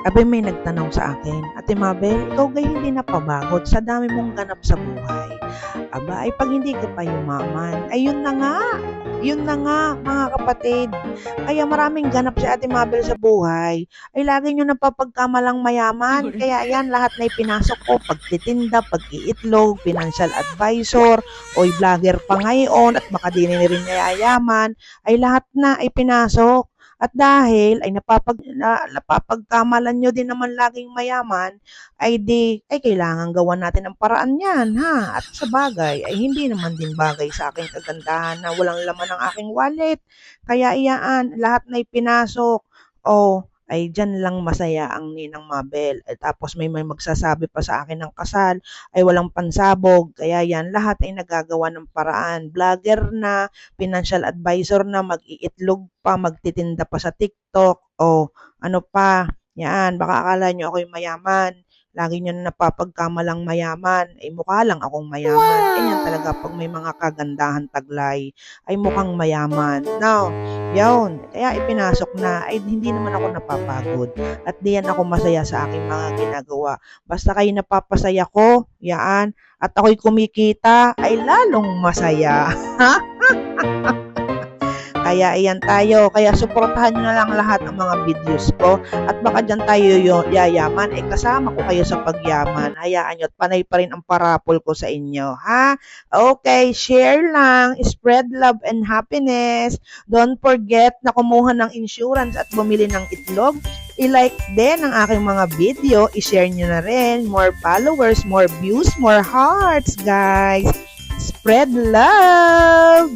Abay may nagtanong sa akin, Ate Mabel, ikaw gay hindi napabagod sa dami mong ganap sa buhay. Aba, ay pag hindi ka pa yumaman, ay yun na nga mga kapatid. Kaya maraming ganap si Ate Mabel sa buhay, ay lagi nyo napapagkamalang mayaman. Kaya yan, lahat na ipinasok ko, pagtitinda, pag-iitlog, financial advisor, oy vlogger pa ngayon, at baka di na rin nayayaman, ay lahat na ipinasok. At dahil ay napapagkamalan nyo din naman laging mayaman, ay kailangan gawan natin ang paraan yan, ha? At sa bagay, ay hindi naman din bagay sa aking kagandahan na walang laman ang aking wallet. Kaya iyaan, lahat na ipinasok. O, ay dyan lang masaya ang Ninang Mabel. At tapos may magsasabi pa sa akin ng kasal, ay walang pansabog. Kaya yan, lahat ay nagagawa ng paraan. Vlogger na, financial advisor na, mag-iitlog pa, magtitinda pa sa TikTok, o ano pa, yan, baka akala nyo ako'y mayaman. Lagi nyo na napapagkamalang mayaman, ay mukha lang akong mayaman. Ganyan talaga pag may mga kagandahan taglay, ay mukhang mayaman. Now, yun, kaya ipinasok na, ay hindi naman ako napapagod. At diyan ako masaya sa aking mga ginagawa. Basta kayo napapasaya ko, yaan, at ako'y kumikita, ay lalong masaya. Kaya iyan tayo. Kaya suportahan nyo na lang lahat ng mga videos ko. At baka dyan tayo yayaman. Eh kasama ko kayo sa pagyaman. Hayaan nyo at panay pa rin ang parapol ko sa inyo. Ha? Okay, share lang. Spread love and happiness. Don't forget na kumuha ng insurance at bumili ng itlog. I-like din ang aking mga video. I-share nyo na rin. More followers, more views, more hearts, guys. Spread love!